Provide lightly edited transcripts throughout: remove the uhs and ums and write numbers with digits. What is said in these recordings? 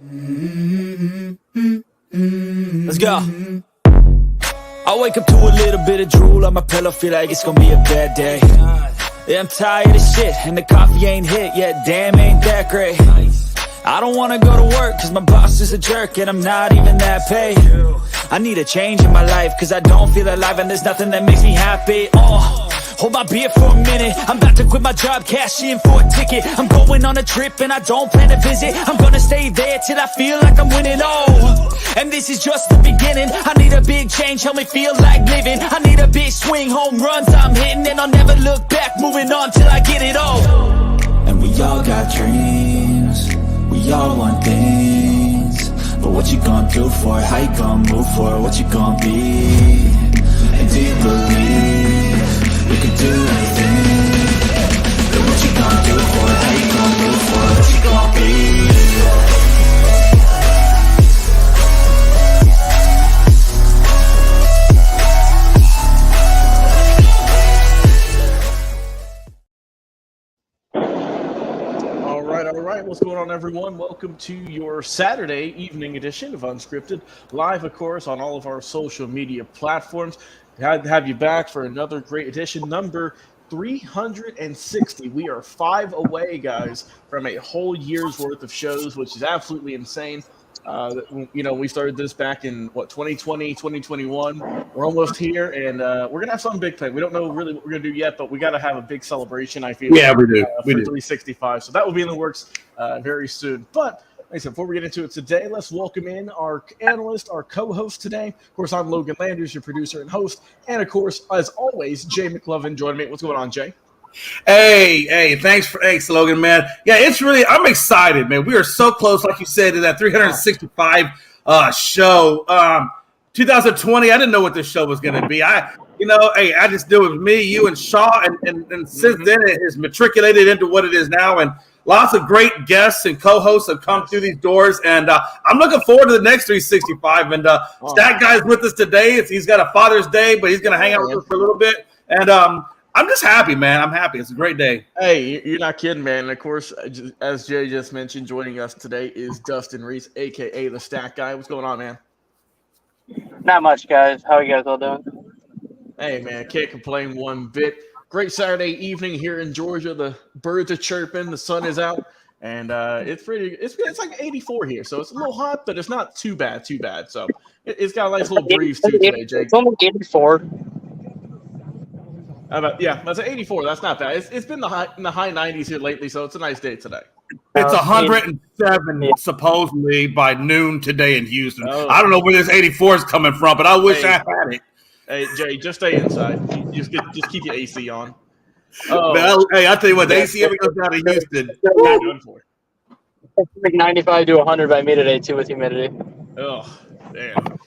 Let's go. I wake up to a little bit of drool on my pillow, feel like it's gonna be a bad day. Yeah, I'm tired of shit, and the coffee ain't hit yet, damn, ain't that great. I don't wanna go to work, cause my boss is a jerk, and I'm not even that paid. I need a change in my life, cause I don't feel alive, and there's nothing that makes me happy. Hold my beer for a minute, I'm about to quit my job, cash in for a ticket. I'm going on a trip and I don't plan to visit. I'm gonna stay there till I feel like I'm winning, and this is just the beginning. I need a big change, help me feel like living. I need a big swing, home runs I'm hitting, and I'll never look back, moving on till I get it all. And we all got dreams, we all want things, but what you gonna do for it? How you gonna move for it? What you gonna be? And do you believe you can do anything? But what you gonna do for it? How you gonna move for it? What you gonna be? All right. What's going on, everyone? Welcome to your Saturday evening edition of Unscripted, live, of course, on all of our social media platforms. Glad to have you back for another great edition, number 360. We are 5 away, guys, from a whole year's worth of shows, which is absolutely insane. We started this back in 2020, 2021. We're almost here, and we're gonna have something big planned. We don't know really what we're gonna do yet, but we got to have a big celebration. I feel. Yeah, we do. For 365, so that will be in the works very soon. But like I said, before we get into it today, let's welcome in our analyst, our co-host today. Of course, I'm Logan Landers, your producer and host, and of course, as always, Jay McLovin joining me. What's going on, Jay? Hey, thanks, Logan, man. Yeah, I'm excited, man. We are so close, like you said, to that 365 show. 2020, I didn't know what this show was going to be. I just knew it was me, you, and Shaw, and since then it has matriculated into what it is now, and lots of great guests and co-hosts have come through these doors, and I'm looking forward to the next 365, and Stat Guy's with us today. He's got a Father's Day, but he's going to hang out with us for a little bit, and I'm just happy, man. I'm happy. It's a great day. Hey, you're not kidding, man. And of course, as Jay just mentioned, joining us today is Dustin Reese, a.k.a. the Stat Guy. What's going on, man? Not much, guys. How are you guys all doing? Hey, man, can't complain one bit. Great Saturday evening here in Georgia. The birds are chirping, the sun is out, and it's like 84 here, so it's a little hot, but it's not too bad. So it's got a nice little breeze too today, Jake. It's only 84. That's an 84. That's not bad. It's been in the high 90s here lately, so it's a nice day today. It's 107 supposedly by noon today in Houston. Oh. I don't know where this 84 is coming from, but I wish I had it. Hey, Jay, just stay inside. Just keep your AC on. Hey, I'll tell you what, the AC ever goes down to Houston. Not doing for it. It's like 95 to 100 by me today, too, with humidity. Oh, damn.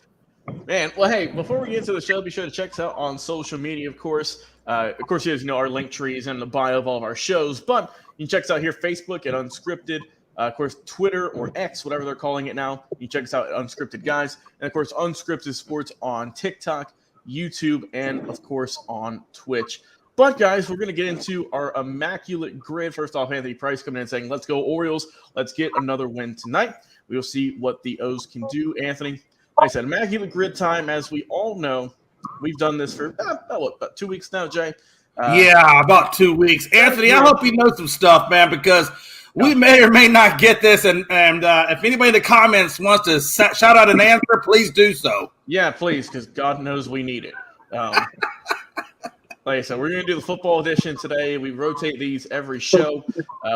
Man, well, hey, before we get into the show, be sure to check us out on social media, of course. You guys know our link trees and the bio of all of our shows, but you can check us out here, Facebook at Unscripted, of course, Twitter or X, whatever they're calling it now. You can check us out at Unscripted Guys, and of course, Unscripted Sports on TikTok, YouTube, and of course, on Twitch. But guys, we're going to get into our immaculate grid. First off, Anthony Price coming in saying, let's go Orioles. Let's get another win tonight. We'll see what the O's can do. Anthony, like I said, immaculate grid time, as we all know. We've done this for about 2 weeks now, Jay. Yeah, about 2 weeks. Anthony, I hope you know some stuff, man, because we may or may not get this. And if anybody in the comments wants to shout out an answer, please do so. Yeah, please, because God knows we need it. Like I said, we're going to do the football edition today. We rotate these every show.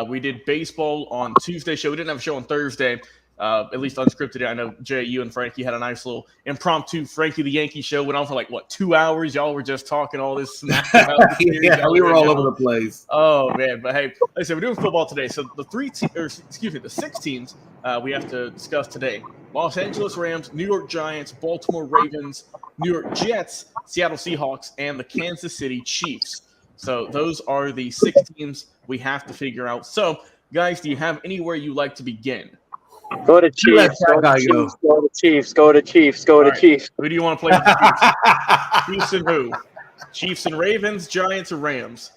We did baseball on Tuesday show. We didn't have a show on Thursday. At least Unscripted. I know, Jay, you and Frankie had a nice little impromptu Frankie the Yankee show. Went on for 2 hours. Y'all were just talking all this smack about the series. Yeah, we were all over the place. Oh, man. But, hey, like I said, we're doing football today. So the 6 teams we have to discuss today. Los Angeles Rams, New York Giants, Baltimore Ravens, New York Jets, Seattle Seahawks, and the Kansas City Chiefs. So those are the 6 teams we have to figure out. So, guys, do you have anywhere you like to begin? Go to Chiefs. Go to Chiefs. Go to Chiefs. Go to Chiefs. Who do you want to play with the Chiefs? Chiefs and who? Chiefs and Ravens, Giants, or Rams?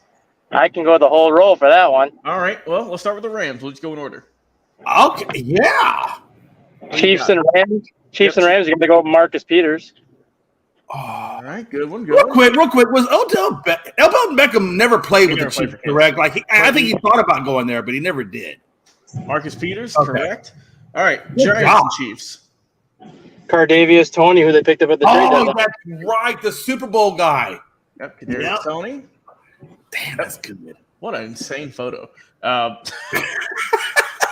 I can go the whole roll for that one. All right. Well, let's start with the Rams. Let's go in order. Okay. Yeah. Chiefs and Rams. Chiefs and Rams. You're gonna go with Marcus Peters. All right, good one. Real quick. Was Odell Beckham never played with the Chiefs, correct? Like I think he thought about going there, but he never did. Marcus Peters, correct. All right, Giants and Chiefs. Cardavius Toney, who they picked up at the trade deadline. That's right, the Super Bowl guy. Yep, Kadarius Toney. Damn, that's good. What an insane photo. And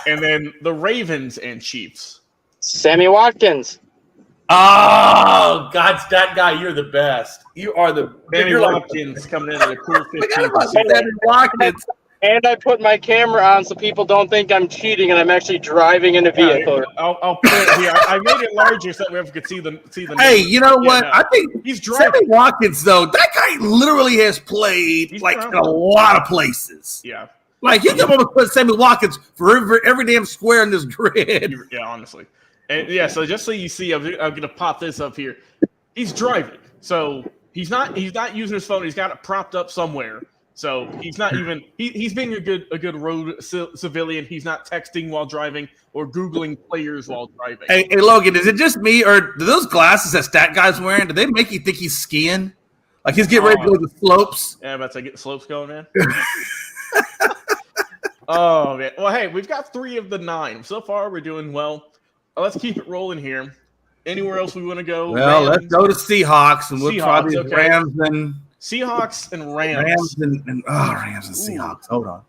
then the Ravens and Chiefs. Sammy Watkins. Oh, God, that guy, you're the best. You are the Sammy Watkins coming in at a cool 15%. Sammy Watkins. And I put my camera on so people don't think I'm cheating and I'm actually driving in a vehicle. I'll put it here. I made it larger so that we could see the. Hey, you know what? No. I think he's driving. Sammy Watkins, though, that guy literally has played in a lot of places. Yeah. Like, you can almost put Sammy Watkins for every damn square in this grid. Yeah, honestly. And yeah, so just so you see, I'm going to pop this up here. He's driving. So he's not using his phone. He's got it propped up somewhere. So he's not even he's being a good road civilian. He's not texting while driving or Googling players while driving. Hey, Logan, is it just me or do those glasses that Stat Guy's wearing, do they make you think he's skiing? Like he's getting ready to go to the slopes? Yeah, about to get the slopes going, man. Oh, man. Well, hey, we've got 3 of the 9. So far, we're doing well. Let's keep it rolling here. Anywhere else we want to go? Well, let's go to Seahawks, and we'll try these okay. Rams and Seahawks and Rams. Rams and Seahawks. Hold on.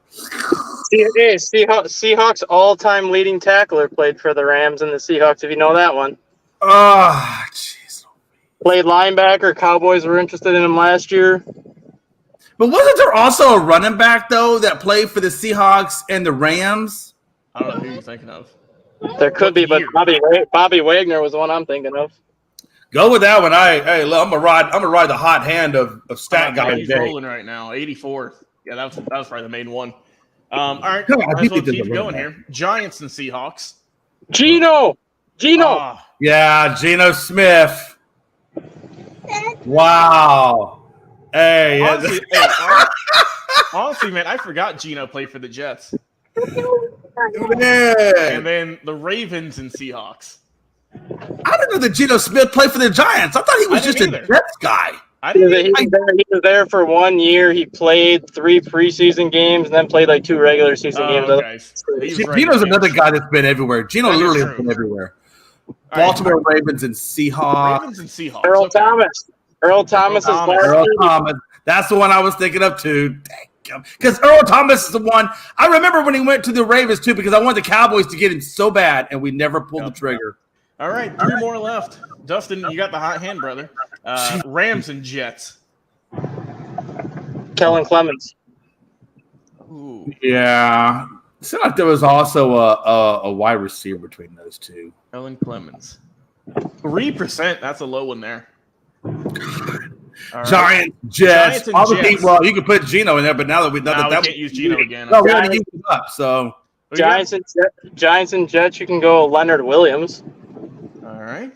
Hey, Seahawks all-time leading tackler played for the Rams and the Seahawks, if you know that one. Oh, jeez. Played linebacker. Cowboys were interested in him last year. But wasn't there also a running back, though, that played for the Seahawks and the Rams? I don't know who you're thinking of. There could be, but Bobby Wagner was the one I'm thinking of. Go with that one. I'm gonna ride the hot hand of Stat Guy. He's rolling right now. 84. Yeah, that was probably the main one. All right, might as well keep going here. Giants and Seahawks. Geno. Yeah, Geno Smith. Wow. Hey, honestly, man, I forgot Geno played for the Jets. Yeah. And then the Ravens and Seahawks. I didn't know that Geno Smith played for the Giants. I thought he was just a Jets guy. He was there for 1 year. He played 3 preseason games and then played like 2 regular season games. Okay. Geno's another guy that's been everywhere. Geno literally has been everywhere. Baltimore Ravens and Seahawks. Earl Thomas. Earl Thomas. That's the one I was thinking of too. Because Earl Thomas is the one I remember when he went to the Ravens too, because I wanted the Cowboys to get him so bad, and we never pulled the trigger. All right, 3 more left. Dustin, you got the hot hand, brother. Rams and Jets. Kellen Clemens. Ooh. Yeah. It seemed like there was also a wide receiver between those two. Kellen Clemens. 3%. That's a low one there. Right. Giants, Jets. Well, you could put Geno in there, but now that we can't use Geno again. No, we already used it up. So Giants and Jets. You can go Leonard Williams. All right.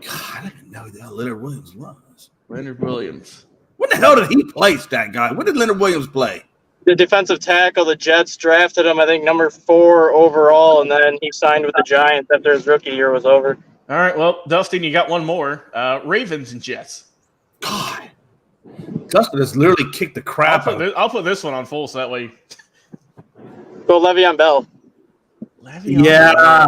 God, I didn't know who Leonard Williams was. Leonard Williams. When the hell did he play, that guy? When did Leonard Williams play? The defensive tackle. The Jets drafted him, I think, number 4 overall, and then he signed with the Giants after his rookie year was over. All right. Well, Dustin, you got one more. Ravens and Jets. God, Dustin has literally kicked the crap out. I'll put this one on full so that way. Go Le'Veon Bell. Bell.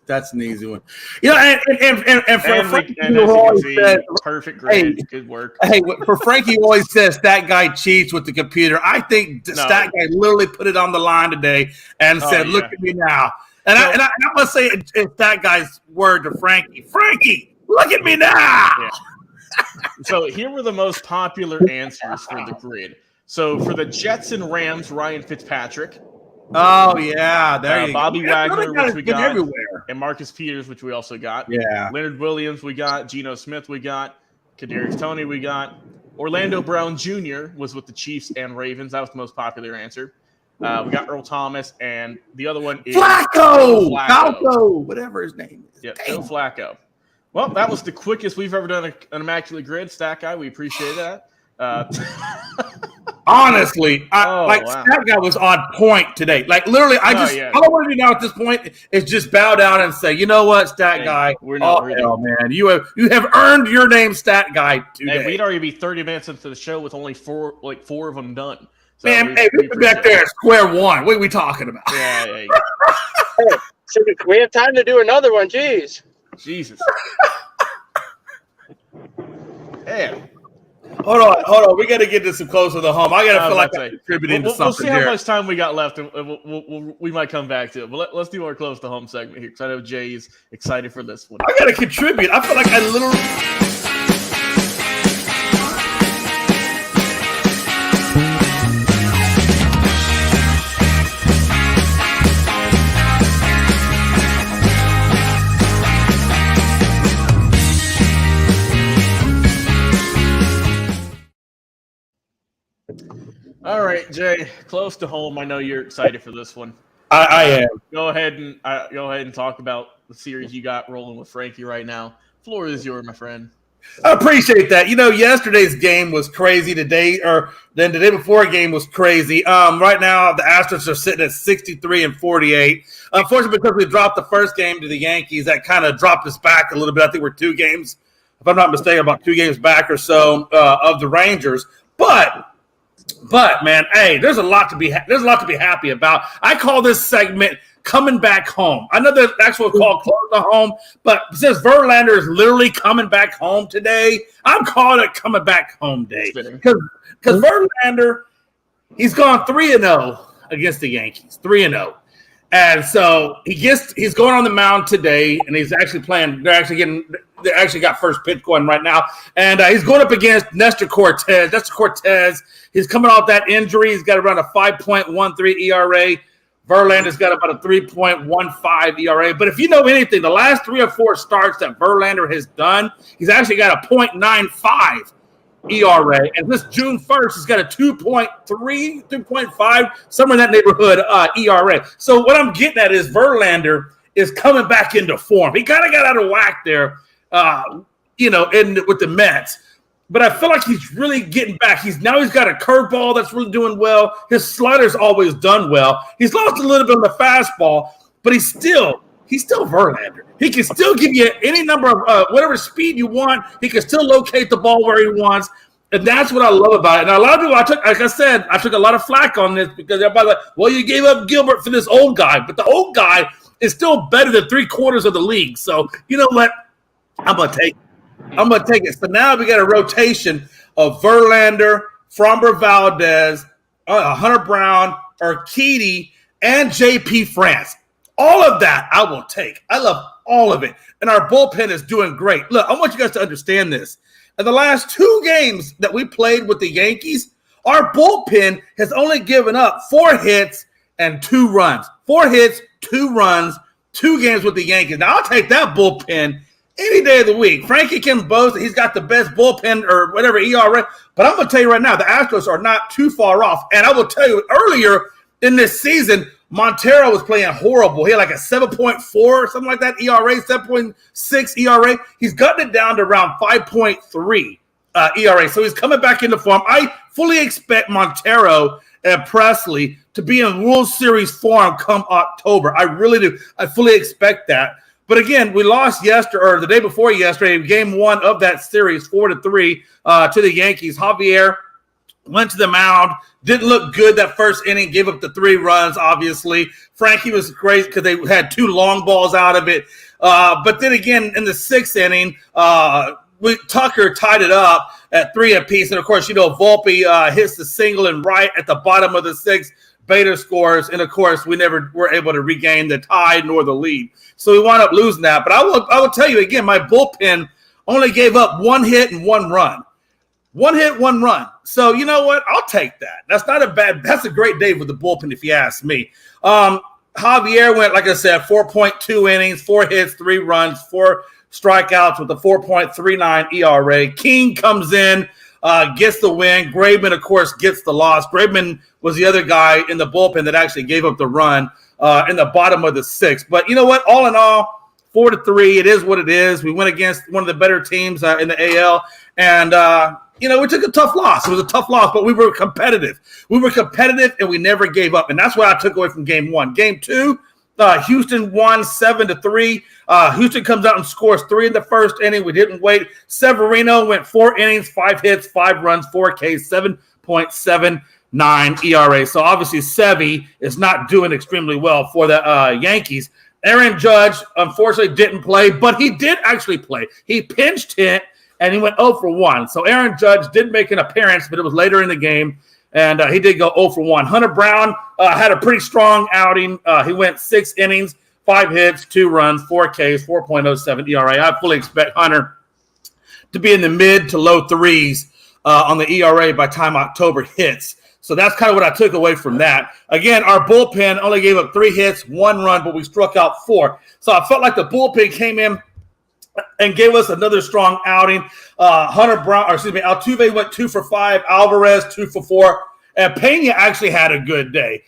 That's an easy one. You know, and Frankie always says, perfect grade. Good work. Hey, for Frankie always says that guy cheats with the computer. I think that guy literally put it on the line today and said, "Look at me now." And I must say, it's that guy's word to Frankie. Frankie, look at me now. Yeah. So here were the most popular answers for the grid. So for the Jets and Rams, Ryan Fitzpatrick. Oh, yeah. There you Bobby go. Wagner, which we got. Everywhere. And Marcus Peters, which we also got. Yeah. Leonard Williams, we got. Geno Smith, we got. Kadarius Toney, we got. Orlando Brown Jr. was with the Chiefs and Ravens. That was the most popular answer. We got Earl Thomas, and the other one is Flacco, whatever his name is. Yeah, Joe Flacco. Well, that was the quickest we've ever done an Immaculate Grid. Stat Guy, we appreciate that. Honestly, Wow. Stat Guy was on point today. Like literally, all I want to do now at this point is just bow down and say, you know what, Stat Guy, hell, man, you have earned your name, Stat Guy, today. Hey, we'd already be 30 minutes into the show with only four of them done. So man, we've been back there at square one. What are we talking about? Yeah. Hey, so we have time to do another one. Jeez. Jesus. Man. Hold on. We got to get this closer to home. I got to feel like I'm contributing to something. We'll see how much time we got left, and we might come back to it. But let's do our close to home segment here, because I know Jay is excited for this one. I got to contribute. I feel like I literally. All right, Jay, close to home. I know you're excited for this one. I am. Go ahead and talk about the series you got rolling with Frankie right now. Floor is yours, my friend. I appreciate that. Yesterday's game was crazy. The day before game was crazy. Right now the Astros are sitting at 63-48. Unfortunately, because we dropped the first game to the Yankees, that kind of dropped us back a little bit. I think we're 2 games, if I'm not mistaken, about 2 games back or so of the Rangers. But man, hey, there's a lot to be happy about. I call this segment "Coming Back Home." I know there's actual call "Close to Home," but since Verlander is literally coming back home today, I'm calling it "Coming Back Home Day" because Verlander, he's gone 3-0 against the Yankees, 3-0. And so he's going on the mound today, and he's actually playing. They actually got first pitch going right now, and he's going up against Nestor Cortez. He's coming off that injury. He's got around a 5.13 ERA. Verlander's got about a 3.15 ERA. But if you know anything, the last 3 or 4 starts that Verlander has done, he's actually got a 0.95 ERA, and this June 1st, he's got a 2.3, 2.5, somewhere in that neighborhood ERA. So what I'm getting at is Verlander is coming back into form. He kind of got out of whack there, with the Mets. But I feel like he's really getting back. He's got a curveball that's really doing well. His slider's always done well. He's lost a little bit on the fastball, but he's still Verlander. He can still give you any number of whatever speed you want. He can still locate the ball where he wants, and that's what I love about it. And a lot of people, I took a lot of flack on this because everybody's like, "Well, you gave up Gilbert for this old guy," but the old guy is still better than 3/4 of the league. So you know what? I'm gonna take it. So now we got a rotation of Verlander, Framber Valdez, Hunter Brown, Urquidy, and JP France. All of that I will take. I love all of it. And our bullpen is doing great. Look, I want you guys to understand this. In the last 2 games that we played with the Yankees, our bullpen has only given up 4 hits and 2 runs. 4 hits, 2 runs, 2 games with the Yankees. Now, I'll take that bullpen any day of the week. Frankie can boast that he's got the best bullpen or whatever ERA. But I'm going to tell you right now, the Astros are not too far off. And I will tell you, earlier in this season, Montero was playing horrible. He had like a 7.4 or something like that ERA, 7.6 ERA. He's gotten it down to around 5.3 ERA. So he's coming back into form. I fully expect Montero and Presley to be in World Series form come October. I really do. I fully expect that. But again, we lost the day before yesterday, game 1 of that series, 4-3 to the Yankees. Javier went to the mound, didn't look good that first inning, gave up the 3 runs, obviously. Frankie was great because they had 2 long balls out of it. But then again, in the 6th inning, Tucker tied it up at 3 apiece. And, of course, Volpe hits the single and right at the bottom of the 6th. Bader scores. And, of course, we never were able to regain the tie nor the lead. So we wound up losing that. But I will tell you again, my bullpen only gave up 1 hit and 1 run. 1 hit, 1 run. So you know what? I'll take that. That's a great day with the bullpen, if you ask me. Javier went, like I said, 4.2 innings, 4 hits, 3 runs, 4 strikeouts with a 4.39 ERA. King comes in, gets the win. Graveman, of course, gets the loss. Graveman was the other guy in the bullpen that actually gave up the run in the bottom of the 6th. But you know what? All in all, 4-3. It is what it is. We went against one of the better teams in the AL. And we took a tough loss. It was a tough loss, but we were competitive. We were competitive, and we never gave up. And that's what I took away from game one. Game two, Houston won 7-3. Houston comes out and scores 3 in the first inning. We didn't wait. Severino went 4 innings, 5 hits, 5 runs, 4 Ks, 7.79 ERA. So obviously Sevy is not doing extremely well for the Yankees. Aaron Judge, unfortunately, didn't play, but he did actually play. He pinched hit, and he went 0 for 1. So Aaron Judge did make an appearance, but it was later in the game, and he did go 0 for 1. Hunter Brown had a pretty strong outing. He went 6 innings, 5 hits, 2 runs, 4 Ks, 4.07 ERA. I fully expect Hunter to be in the mid to low threes on the ERA by time October hits. So that's kind of what I took away from that. Again, our bullpen only gave up 3 hits, 1 run, but we struck out 4. So I felt like the bullpen came in and gave us another strong outing. Altuve went 2 for 5, Alvarez 2 for 4, and Pena actually had a good day.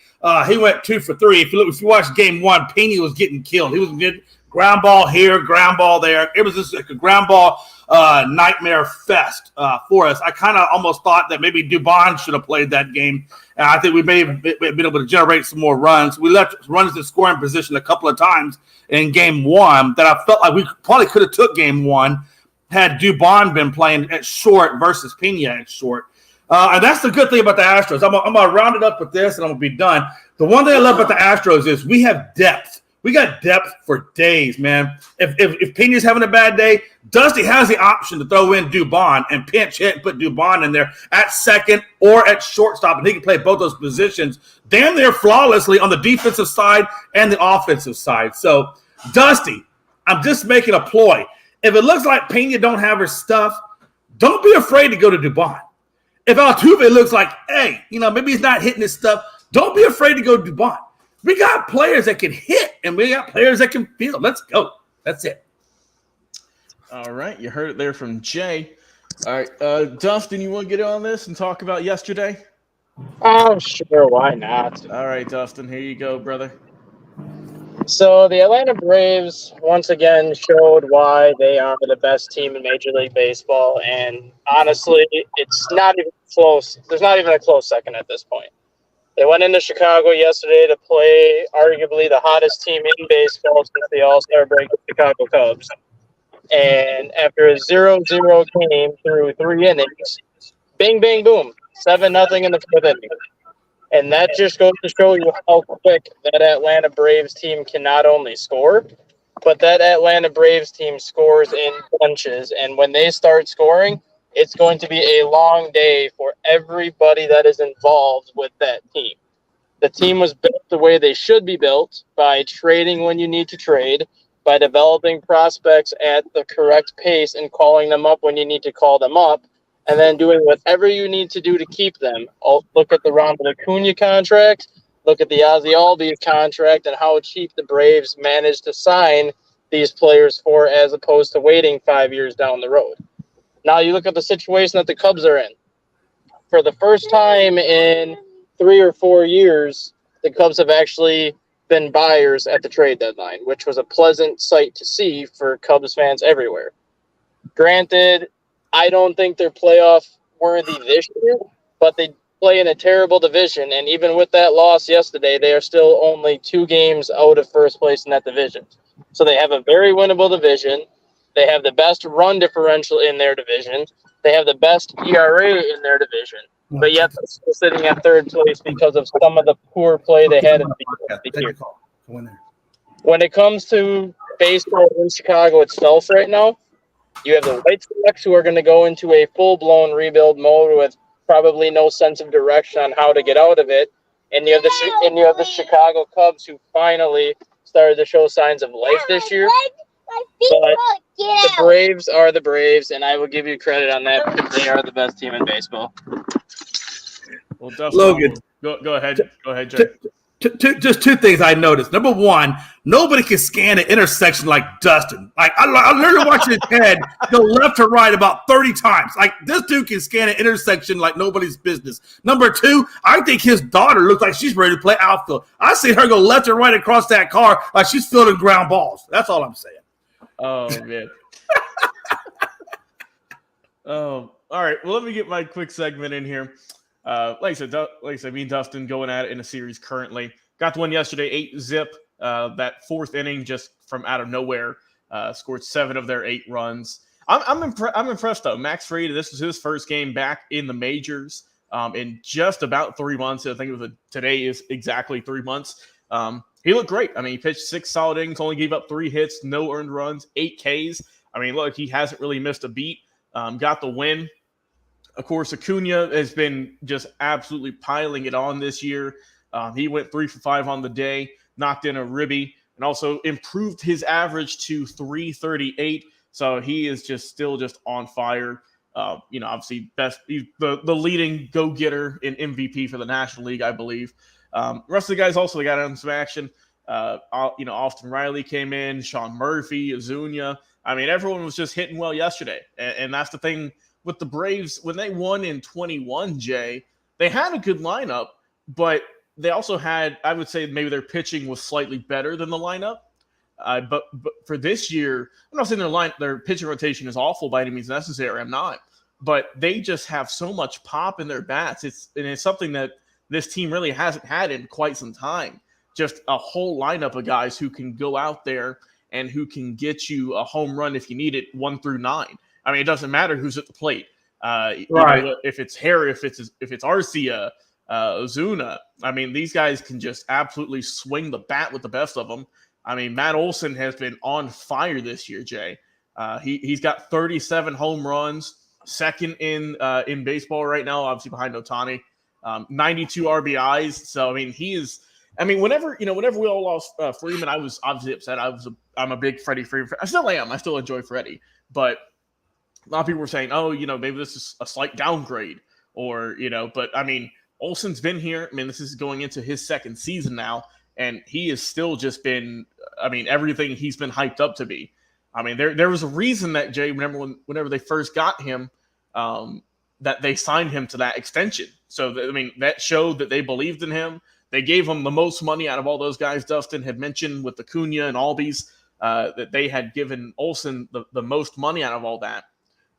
He went 2 for 3. If you watch game one, Pena was getting killed. He was getting ground ball here, ground ball there. It was just like a ground ball nightmare fest for us. I kind of almost thought that maybe Dubon should have played that game. And I think we may have been able to generate some more runs. We left runners in scoring position a couple of times in game one that I felt like we probably could have took game one had Dubon been playing at short versus Pena at short. And that's the good thing about the Astros. I'm going to round it up with this, and I'm going to be done. The one thing I love about the Astros is we have depth. We got depth for days, man. If Pena's having a bad day, Dusty has the option to throw in Dubon and pinch hit and put Dubon in there at second or at shortstop, and he can play both those positions damn near flawlessly on the defensive side and the offensive side. So, Dusty, I'm just making a ploy. If it looks like Pena don't have her stuff, don't be afraid to go to Dubon. If Altuve looks like, hey, maybe he's not hitting his stuff, don't be afraid to go to Dubon. We got players that can hit, and we got players that can field. Let's go. That's it. All right. You heard it there from Jay. All right. Dustin, you want to get on this and talk about yesterday? Oh, sure. Why not? All right, Dustin. Here you go, brother. So the Atlanta Braves once again showed why they are the best team in Major League Baseball. And honestly, it's not even close. There's not even a close second at this point. They went into Chicago yesterday to play arguably the hottest team in baseball since the All-Star break, the Chicago Cubs. And after a 0-0 game through 3 innings, bing, bang, boom, 7-0 in the 4th inning. And that just goes to show you how quick that Atlanta Braves team can not only score, but that Atlanta Braves team scores in bunches. And when they start scoring, it's going to be a long day for everybody that is involved with that team. The team was built the way they should be built, by trading when you need to trade, by developing prospects at the correct pace and calling them up when you need to call them up, and then doing whatever you need to do to keep them. Look at the Ronald Acuna contract, look at the Ozzie Albies contract, and how cheap the Braves managed to sign these players for, as opposed to waiting 5 years down the road. Now you look at the situation that the Cubs are in. For the first time in 3 or 4 years, the Cubs have actually been buyers at the trade deadline, which was a pleasant sight to see for Cubs fans everywhere. Granted, I don't think they're playoff worthy this year, but they play in a terrible division, and even with that loss yesterday, they are still only 2 games out of first place in that division. So they have a very winnable division. They have the best run differential in their division. They have the best ERA in their division. But yet they're still sitting at 3rd place because of some of the poor play they had in the year. When it comes to baseball in Chicago itself right now, you have the White Sox, who are going to go into a full-blown rebuild mode with probably no sense of direction on how to get out of it. And you have the Chicago Cubs, who finally started to show signs of life this year. But the Braves are the Braves, and I will give you credit on that because they are the best team in baseball. Well, Dustin, Logan, go ahead. Go ahead, Jay. Just 2 things I noticed. Number one, nobody can scan an intersection like Dustin. Like I literally watching his head go left to right about 30 times. Like this dude can scan an intersection like nobody's business. Number 2, I think his daughter looks like she's ready to play outfield. I see her go left and right across that car like she's fielding ground balls. That's all I'm saying. Oh man. Oh, all right. Well, let me get my quick segment in here. Like I said, me and Dustin going at it in a series currently. Got the one yesterday, 8-zip. That fourth inning, just from out of nowhere, scored 7 of their 8 runs. I'm impressed though. Max Fried, this was his first game back in the majors in just about 3 months. I think today is exactly 3 months. He looked great. I mean, he pitched 6 solid innings, only gave up 3 hits, no earned runs, 8 Ks. I mean, look, he hasn't really missed a beat. Got the win. Of course, Acuna has been just absolutely piling it on this year. He went 3 for 5 on the day, knocked in a ribby, and also improved his average to 338. So he is still on fire. Obviously, he's the leading go-getter in MVP for the National League, I believe. The rest of the guys also got on some action. Austin Riley came in, Sean Murphy, Azuña. I mean, everyone was just hitting well yesterday. And that's the thing with the Braves. When they won in 21, Jay, they had a good lineup, but they also had, I would say, maybe their pitching was slightly better than the lineup. But for this year, I'm not saying their pitching rotation is awful by any means necessary. I'm not. But they just have so much pop in their bats. It's something that this team really hasn't had in quite some time. Just a whole lineup of guys who can go out there and who can get you a home run if you need it, 1 through 9. I mean, it doesn't matter who's at the plate. Right. If it's Harry, if it's Arcia, Ozuna. I mean, these guys can just absolutely swing the bat with the best of them. I mean, Matt Olson has been on fire this year, Jay. He's got 37 home runs, second in baseball right now, obviously behind Ohtani. 92 RBIs. So I mean, whenever we all lost Freeman, I was obviously upset. I'm a big Freddie Freeman. I still am. I still enjoy Freddie, but a lot of people were saying, oh, maybe this is a slight downgrade, or but I mean, Olson's been here. I mean, this is going into his second season now, and he has still just been, everything he's been hyped up to be. I mean, there was a reason that, Jay, whenever they first got him, that they signed him to that extension. So, that showed that they believed in him. They gave him the most money out of all those guys Dustin had mentioned with Acuna and Albies, that they had given Olson the most money out of all that.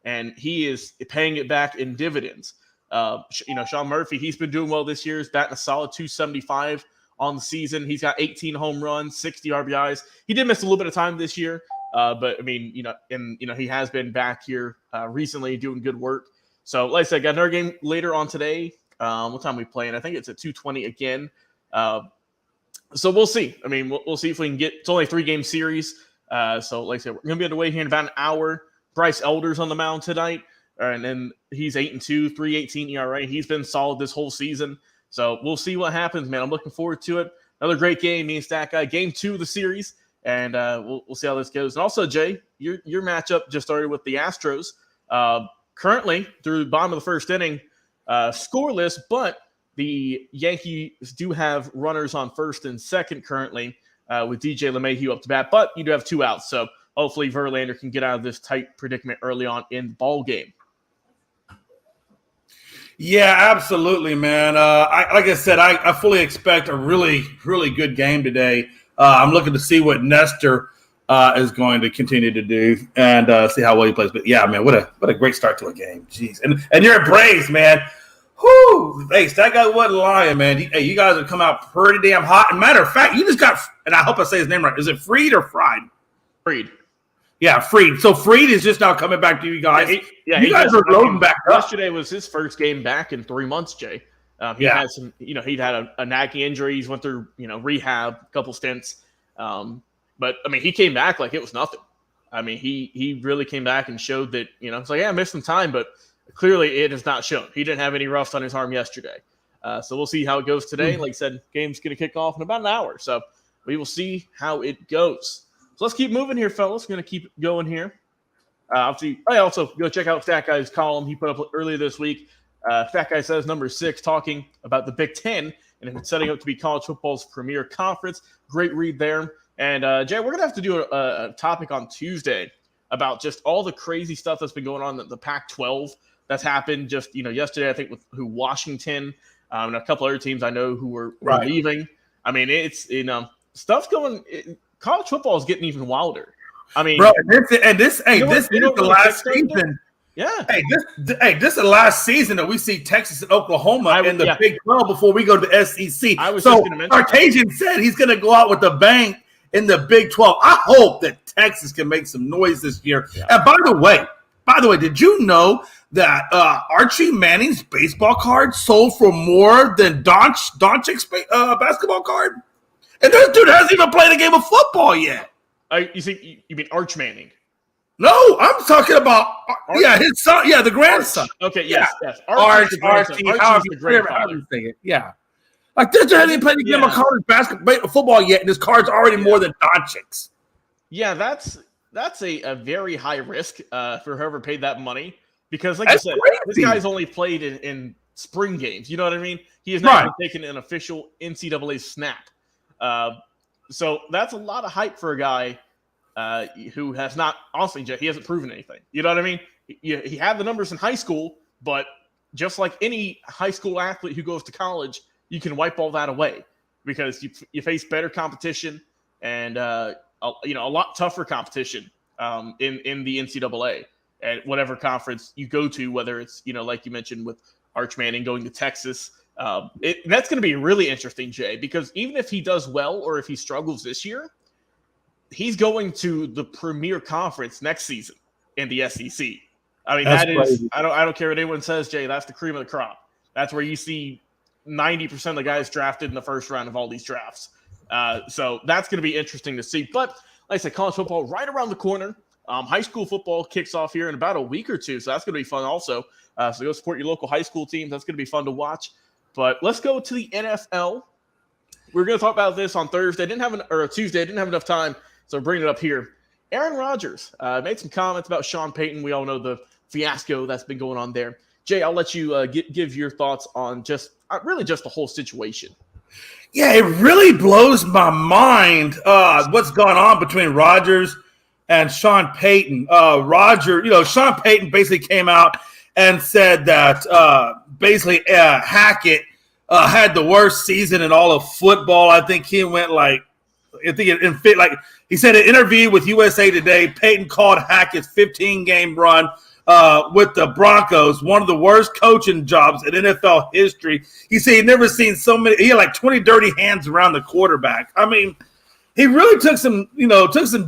And he is paying it back in dividends. Sean Murphy, he's been doing well this year. He's batting a solid 275 on the season. He's got 18 home runs, 60 RBIs. He did miss a little bit of time this year, but he has been back here recently doing good work. So, like I said, got another game later on today. What time are we playing? I think it's at 2:20 again. So we'll see. I mean, we'll see if we can get. It's only a 3-game series. So, like I said, we're gonna be underway here in about an hour. Bryce Elder's on the mound tonight, and then he's 8-2, 3.18 ERA. He's been solid this whole season. So we'll see what happens, man. I'm looking forward to it. Another great game, me and Stack Guy. Game 2 of the series, and we'll see how this goes. And also, Jay, your matchup just started with the Astros. Currently, through the bottom of the first inning, scoreless, but the Yankees do have runners on first and second currently with DJ LeMahieu up to bat, but you do have 2 outs. So hopefully Verlander can get out of this tight predicament early on in the ball game. Yeah, absolutely, man. Like I said, I fully expect a really, really good game today. I'm looking to see what Nestor is going to continue to do and see how well he plays. But yeah, man, what a great start to a game. Jeez, and you're at Braves, man. Whoo! Hey, that guy wasn't lying, man. You guys have come out pretty damn hot. And matter of fact, you just got, and I hope I say his name right. Is it Fried or Fried? Fried. Yeah, Fried. So Fried is just now coming back to you guys. You guys are loading back up. Yesterday was his first game back in 3 months, Jay. He had some, he'd had a nagging injury. He's went through, rehab, a couple stints. But he came back like it was nothing. He really came back and showed that, it's like, I missed some time, but clearly it has not shown. He didn't have any roughs on his arm yesterday. So we'll see how it goes today. Like I said, game's going to kick off in about an hour. So we will see how it goes. So let's keep moving here, fellas. We're going to keep going here. Obviously, I also go check out Stat Guy's column he put up earlier this week. Stat Guy says number 6, talking about the Big Ten and it's setting up to be college football's premier conference. Great read there. And Jay, we're going to have to do a topic on Tuesday about just all the crazy stuff that's been going on in the Pac-12 that's happened just, yesterday, I think, with Washington and a couple other teams I know who were leaving. It's, stuff's going college football is getting even wilder. Bro, this is the last season. Yeah. This is the last season that we see Texas and Oklahoma in the Big 12 before we go to the SEC. I was just going to mention Sarkisian said he's going to go out with a bang in the Big 12. I hope that Texas can make some noise this year. Yeah. And by the way, did you know that Archie Manning's baseball card sold for more than Doncic's basketball card? And this dude hasn't even played a game of football yet. You mean Arch Manning? No, I'm talking about his son. Yeah, the grandson. Arch. Okay, yes. Archie, however you say it. Yeah. Like this dude hasn't even played a game of college basketball football yet, and his card's already more than Doncic's. Yeah, that's a very high risk for whoever paid that money. Because like I said, this guy's only played in spring games. You know what I mean? He has not taken an official NCAA snap. So that's a lot of hype for a guy who has not, honestly, Jay, he hasn't proven anything. You know what I mean? He had the numbers in high school, but just like any high school athlete who goes to college, you can wipe all that away because you face better competition and a lot tougher competition in the NCAA at whatever conference you go to, whether it's, like you mentioned with Arch Manning going to Texas. That's going to be really interesting, Jay, because even if he does well or if he struggles this year, he's going to the premier conference next season in the SEC. I mean, crazy. I don't care what anyone says, Jay, that's the cream of the crop. That's where you see 90% of the guys drafted in the first round of all these drafts. So that's going to be interesting to see. But like I said, college football right around the corner. High school football kicks off here in about a week or two, so that's going to be fun also. So go support your local high school teams. That's going to be fun to watch. But let's go to the NFL. We're going to talk about this on Thursday. Tuesday. I didn't have enough time, so I'm bringing it up here. Aaron Rodgers made some comments about Sean Payton. We all know the fiasco that's been going on there. Jay, I'll let you give your thoughts on just the whole situation. Yeah, it really blows my mind what's gone on between Rodgers and Sean Payton. Sean Payton basically came out and said that Hackett had the worst season in all of football. I think he went he said in an interview with USA Today, Payton called Hackett's 15-game run with the Broncos one of the worst coaching jobs in NFL history. He said he'd never seen so many. He had like 20 dirty hands around the quarterback. I mean, he really took some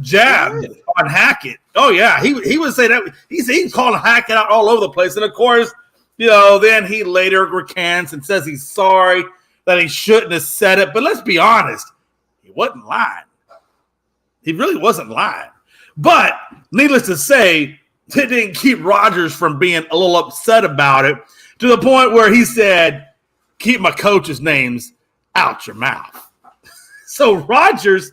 jabs on Hackett. Oh yeah, he would say that he's calling Hackett out all over the place, and of course, then he later recants and says he's sorry that he shouldn't have said it. But let's be honest, he wasn't lying. He really wasn't lying. But needless to say, it didn't keep Rodgers from being a little upset about it to the point where he said, "Keep my coaches' names out your mouth." So Rodgers,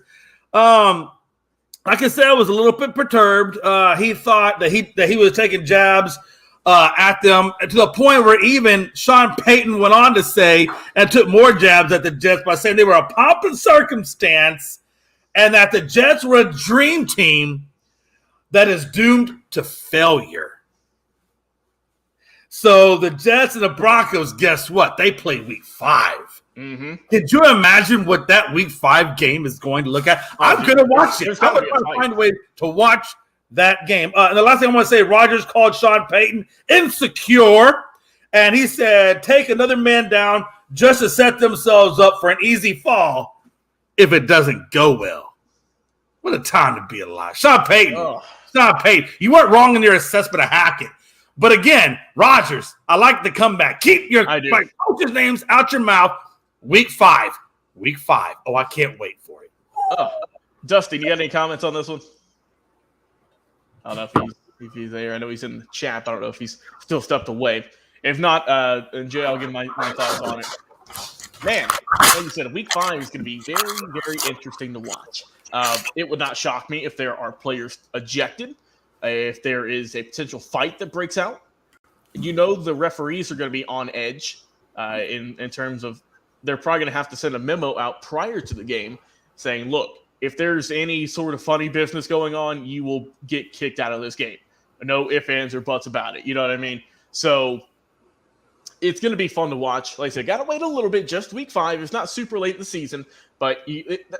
like I said, was a little bit perturbed. He thought that he was taking jabs at them to the point where even Sean Payton went on to say and took more jabs at the Jets by saying they were a pomp and circumstance and that the Jets were a dream team that is doomed to failure. So the Jets and the Broncos, guess what? They play week 5. Mm-hmm. Could you imagine what that week 5 game is going to look at? I'm going to watch it. I'm going to find a way to watch that game. And the last thing I want to say, Rodgers called Sean Payton insecure, and he said, take another man down just to set themselves up for an easy fall if it doesn't go well. What a time to be alive. Sean Payton. Oh. Sean Payton, you weren't wrong in your assessment of Hackett. But again, Rodgers, I like the comeback. Keep your coaches' names out your mouth. Week 5. Oh, I can't wait for it. Oh. Dustin, you got any comments on this one? I don't know if he's there. I know he's in the chat. I don't know if he's still stepped away. If not, Jay, I'll give my thoughts on it. Man, like you said, week 5 is going to be very, very interesting to watch. It would not shock me if there are players ejected, if there is a potential fight that breaks out. The referees are going to be on edge in terms of they're probably going to have to send a memo out prior to the game saying, look, if there's any sort of funny business going on, you will get kicked out of this game. No ifs, ands, or buts about it. You know what I mean? So it's going to be fun to watch. Like I said, got to wait a little bit, just week 5. It's not super late in the season. But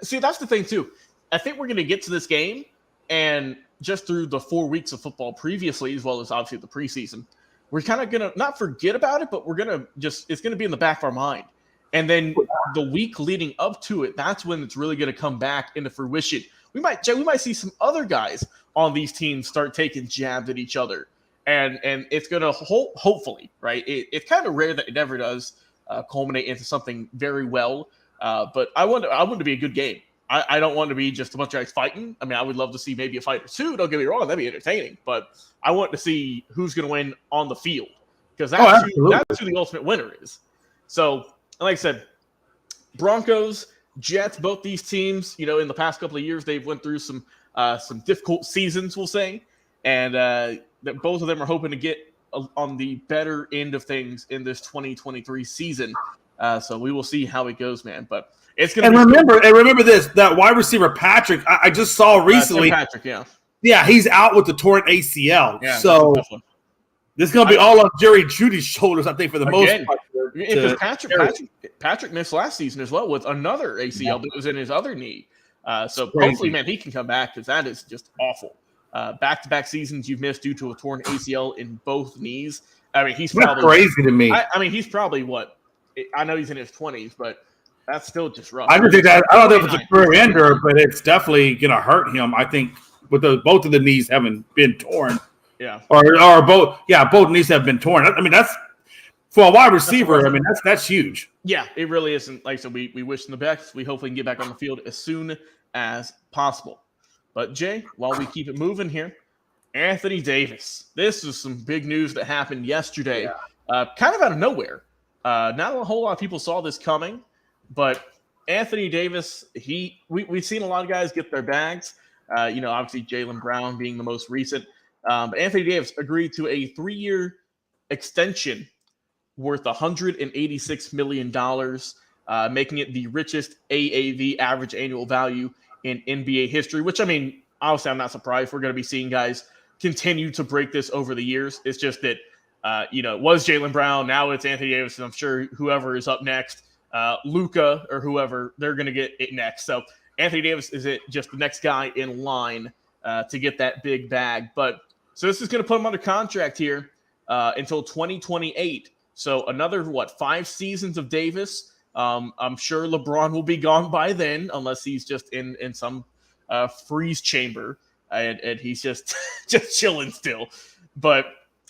see, that's the thing, too. I think we're going to get to this game, and just through the 4 weeks of football previously, as well as obviously the preseason, we're kind of going to not forget about it, but we're going to it's going to be in the back of our mind. And then the week leading up to it, that's when it's really going to come back into fruition. We might see some other guys on these teams start taking jabs at each other. And it's going to hopefully, right? It's kind of rare that it ever does culminate into something very well. But I want it to be a good game. I don't want to be just a bunch of guys fighting. I mean, I would love to see maybe a fight or two. Don't get me wrong. That'd be entertaining. But I want to see who's going to win on the field, because that's who the ultimate winner is. So, like I said, Broncos, Jets, both these teams, in the past couple of years, they've went through some difficult seasons, we'll say. And that both of them are hoping to get on the better end of things in this 2023 season. So we will see how it goes, man. But it's going to remember this, that wide receiver Patrick, I just saw recently. Patrick, yeah. Yeah, he's out with the torn ACL. Yeah, so this is going to be all on Jerry Judy's shoulders, I think, for the most part. Because Patrick missed last season as well with another ACL that was in his other knee. So hopefully, man, he can come back, because that is just awful. Back-to-back seasons you've missed due to a torn ACL in both knees. I mean, he's probably crazy to me. I mean, he's probably I know he's in his 20s, but that's still just rough. I don't think it's a career ender, but it's definitely going to hurt him. I think with both of the knees having been torn. Yeah. Or both knees have been torn. I mean, that's for a wide receiver. I mean, that's huge. Yeah, it really isn't. Like I said, we wish him the best. We hopefully can get back on the field as soon as possible. But Jay, while we keep it moving here, Anthony Davis. This is some big news that happened yesterday, kind of out of nowhere. Not a whole lot of people saw this coming, but Anthony Davis, we've seen a lot of guys get their bags. Obviously Jaylen Brown being the most recent. But Anthony Davis agreed to a 3-year extension worth $186 million, making it the richest AAV, average annual value, in NBA history, which, I mean, obviously I'm not surprised. We're going to be seeing guys continue to break this over the years. It's just that, it was Jaylen Brown. Now it's Anthony Davis, and I'm sure whoever is up next, Luka or whoever, they're going to get it next. So Anthony Davis is just the next guy in line to get that big bag. But so this is going to put him under contract here until 2028. So another, 5 seasons of Davis. I'm sure LeBron will be gone by then, unless he's just in some freeze chamber and he's just chilling still. But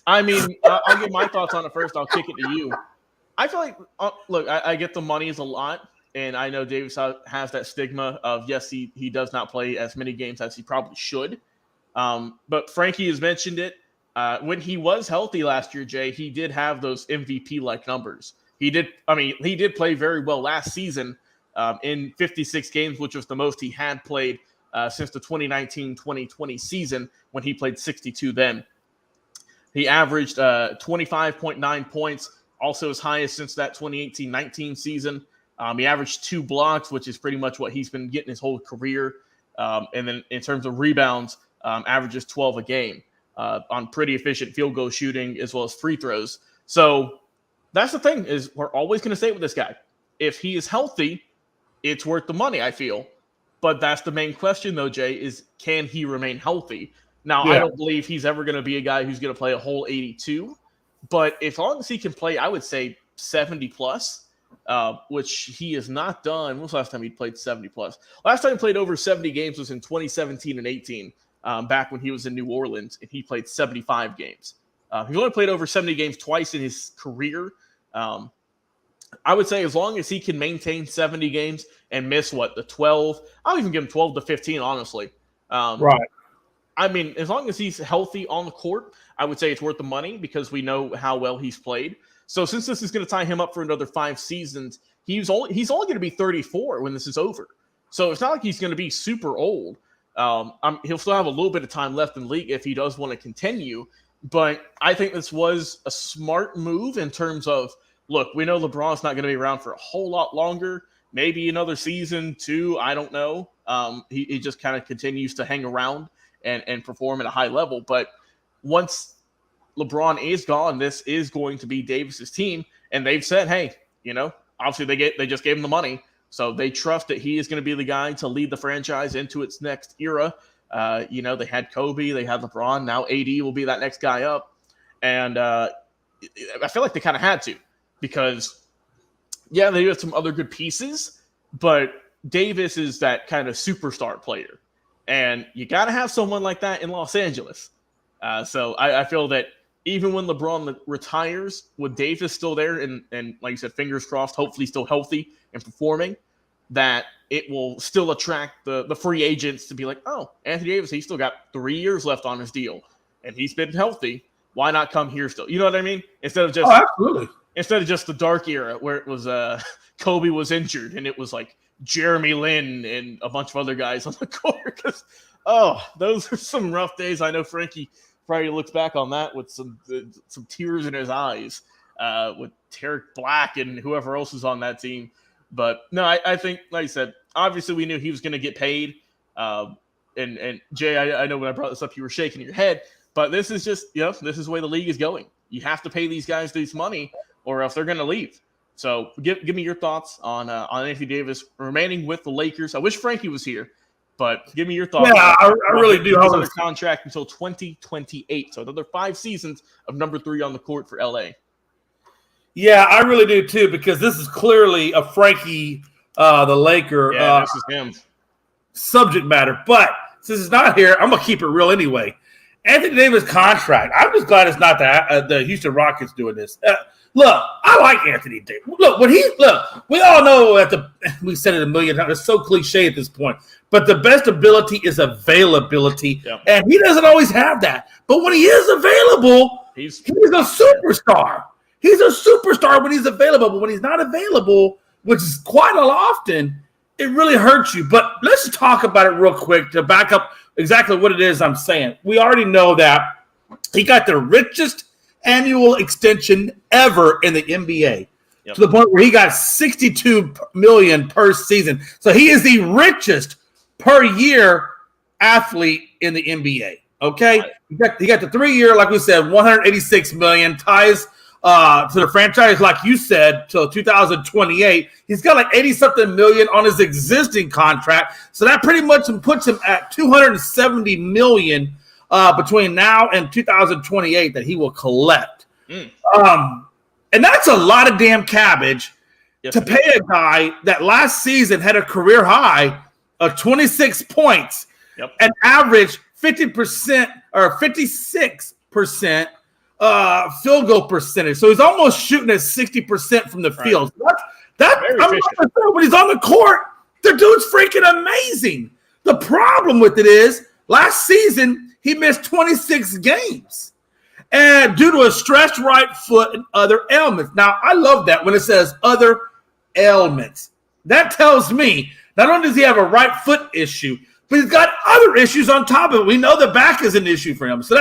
I mean, I'll get my thoughts on it first. I'll kick it to you. I feel like, look, I get the money is a lot, and I know Davis has that stigma of, yes, he does not play as many games as he probably should. But Frankie has mentioned it. When he was healthy last year, Jay, he did have those MVP-like numbers. He did play very well last season in 56 games, which was the most he had played since the 2019-2020 season, when he played 62 then. He averaged 25.9 points, also his highest since that 2018-19 season. He averaged 2 blocks, which is pretty much what he's been getting his whole career. And then in terms of rebounds, averages 12 a game on pretty efficient field goal shooting as well as free throws. So that's the thing, is we're always going to stay with this guy. If he is healthy, it's worth the money, I feel. But that's the main question, though, Jay, is can he remain healthy? Now, I don't believe he's ever going to be a guy who's going to play a whole 82. But as long as he can play, I would say 70-plus, which he has not done. When was the last time he played 70-plus? Last time he played over 70 games was in 2017 and 18, back when he was in New Orleans, and he played 75 games. He's only played over 70 games twice in his career. I would say as long as he can maintain 70 games and miss, the 12? I'll even give him 12 to 15, honestly. Right. I mean, as long as he's healthy on the court, I would say it's worth the money, because we know how well he's played. So since this is going to tie him up for another 5 seasons, he's only going to be 34 when this is over. So it's not like he's going to be super old. He'll still have a little bit of time left in the league if he does want to continue. But I think this was a smart move in terms of, look, we know LeBron's not going to be around for a whole lot longer, maybe another season, 2, I don't know. He just kind of continues to hang around and perform at a high level. But once LeBron is gone, this is going to be Davis's team. And they've said, hey, obviously they just gave him the money. So they trust that he is going to be the guy to lead the franchise into its next era. They had Kobe, they had LeBron. Now AD will be that next guy up. And I feel like they kind of had to because, yeah, they have some other good pieces, but Davis is that kind of superstar player. And you got to have someone like that in Los Angeles. So I feel that even when LeBron retires, with Davis still there and like you said, fingers crossed, hopefully still healthy and performing, that it will still attract the free agents to be like, oh, Anthony Davis, he's still got 3 years left on his deal, and he's been healthy. Why not come here still? You know what I mean? Instead of just the dark era where it was Kobe was injured and it was like Jeremy Lin and a bunch of other guys on the court. Those are some rough days. I know Frankie probably looks back on that with some tears in his eyes with Tarek Black and whoever else is on that team. But no, I think, like I said, obviously we knew he was going to get paid. And Jay, I know when I brought this up, you were shaking your head. But this is just, this is the way the league is going. You have to pay these guys this money or else they're going to leave. So give me your thoughts on Anthony Davis remaining with the Lakers. I wish Frankie was here, but give me your thoughts. Yeah, I really do. He's under contract until 2028. So another 5 seasons of number 3 on the court for LA. Yeah, I really do too, because this is clearly a Frankie, the Laker, this is him. subject matter. But since it's not here, I'm gonna keep it real anyway. Anthony Davis contract. I'm just glad it's not the Houston Rockets doing this. Look, I like Anthony Davis. Look, we all know we said it a million times. It's so cliche at this point. But the best ability is availability, and he doesn't always have that. But when he is available, he's a superstar. He's a superstar when he's available, but when he's not available, which is quite often, it really hurts you. But let's talk about it real quick to back up exactly what it is I'm saying. We already know that he got the richest annual extension ever in the NBA to the point where he got $62 million per season. So he is the richest per year athlete in the NBA. Okay, he got the 3-year, like we said, $186 million, ties to the franchise, like you said, till 2028. He's got like 80-something million on his existing contract, so that pretty much puts him at $270 million between now and 2028 that he will collect. And that's a lot of damn cabbage to pay a guy that last season had a career high of 26 points and averaged 50% or 56% field goal percentage. So he's almost shooting at 60% from the field. When he's on the court, the dude's freaking amazing. The problem with it is last season he missed 26 games and due to a stretched right foot and other ailments. Now, I love that when it says other ailments. That tells me not only does he have a right foot issue, but he's got other issues on top of it. We know the back is an issue for him. So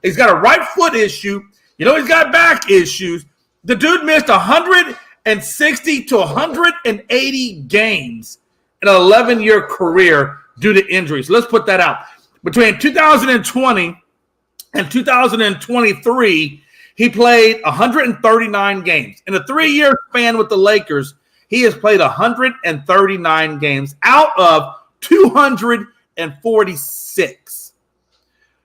he's got a right foot issue. He's got back issues. The dude missed 160 to 180 games in an 11-year career due to injuries. So let's put that out. Between 2020 and 2023, he played 139 games. In a 3-year span with the Lakers, he has played 139 games out of 246.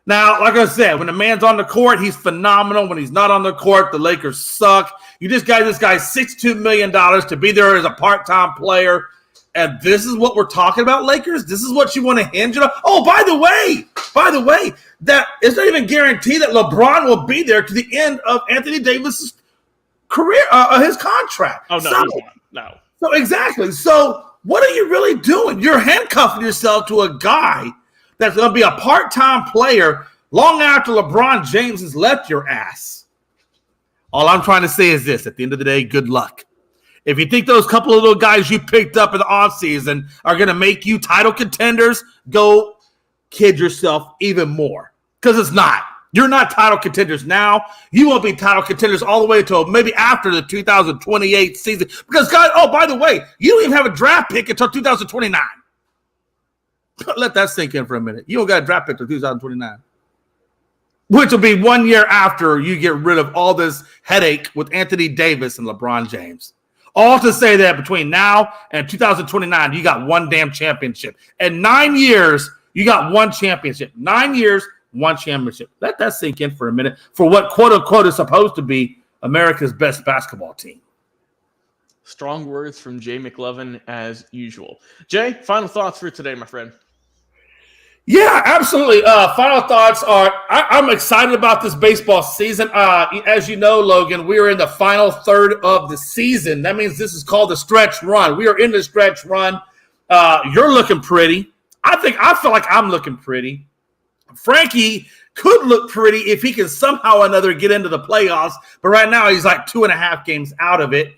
Now, like I said, when the man's on the court, he's phenomenal. When he's not on the court, the Lakers suck. You just got this guy $62 million to be there as a part-time player. And this is what we're talking about, Lakers? This is what you want to hinge it on? Oh, by the way, that it's not even guaranteed that LeBron will be there to the end of Anthony Davis's career, his contract. Oh, no, he's not. No. So exactly. So what are you really doing? You're handcuffing yourself to a guy that's going to be a part-time player long after LeBron James has left your ass. All I'm trying to say is this. At the end of the day, good luck. If you think those couple of little guys you picked up in the offseason are going to make you title contenders, go kid yourself even more. Because it's not. You're not title contenders now. You won't be title contenders all the way until maybe after the 2028 season. Because, guys, oh, by the way, you don't even have a draft pick until 2029. Let that sink in for a minute. You don't got a draft pick until 2029. Which will be 1 year after you get rid of all this headache with Anthony Davis and LeBron James. All to say that between now and 2029, you got one damn championship. And 9 years, You got one championship. 9 years, one championship. Let that sink in for a minute for what, quote unquote, is supposed to be America's best basketball team. Strong words from Jay McLovin as usual. Jay, final thoughts for today, my friend. Yeah, absolutely. Final thoughts are I'm excited about this baseball season. As you know, Logan, we are in the final third of the season. That means this is called the stretch run. We are in the stretch run. You're looking pretty. I feel like I'm looking pretty. Frankie could look pretty if he can somehow or another get into the playoffs, but right now he's like 2.5 games out of it.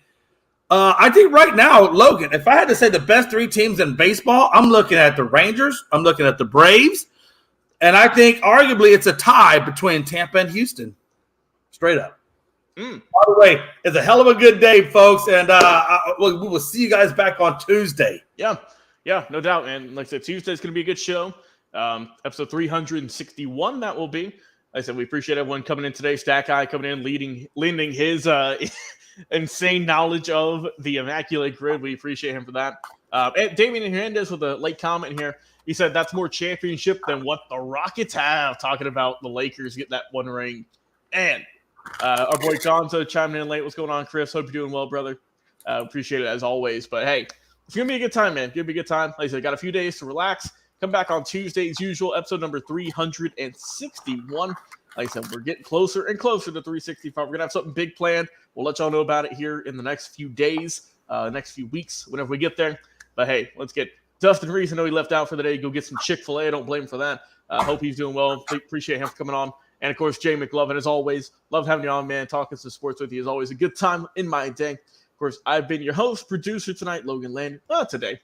I think right now, Logan, if I had to say the best 3 teams in baseball, I'm looking at the Rangers, I'm looking at the Braves, and I think arguably it's a tie between Tampa and Houston. Straight up. By the way, it's a hell of a good day, folks, and we will see you guys back on Tuesday. Yeah, no doubt. And like I said, Tuesday's going to be a good show. Episode 361, that will be. Like I said, we appreciate everyone coming in today. Stack Eye coming in, lending his insane knowledge of the Immaculate Grid. We appreciate him for that. And Damian Hernandez with a late comment here. He said that's more championship than what the Rockets have, talking about the Lakers getting that one ring. And our boy Gonzo chiming in late. What's going on, Chris? Hope you're doing well, brother. Appreciate it as always. But hey, it's going to be a good time, man. It's going to be a good time. Like I said, got a few days to relax. Come back on Tuesday as usual, episode number 361. Like I said, we're getting closer and closer to 365. We're going to have something big planned. We'll let y'all know about it here in the next few days, next few weeks, whenever we get there. But hey, let's get Dustin Reese. I know he left out for the day. Go get some Chick-fil-A. I don't blame him for that. Hope he's doing well. Appreciate him coming on. And, of course, Jay McLovin, as always. Love having you on, man. Talking some sports with you is always a good time in my day. Of course, I've been your host, producer tonight, Logan Land. Not tonight.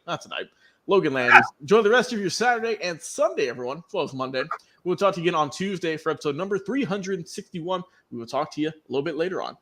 Logan Landers. Enjoy the rest of your Saturday and Sunday, everyone, as well as Monday. We'll talk to you again on Tuesday for episode number 361. We will talk to you a little bit later on.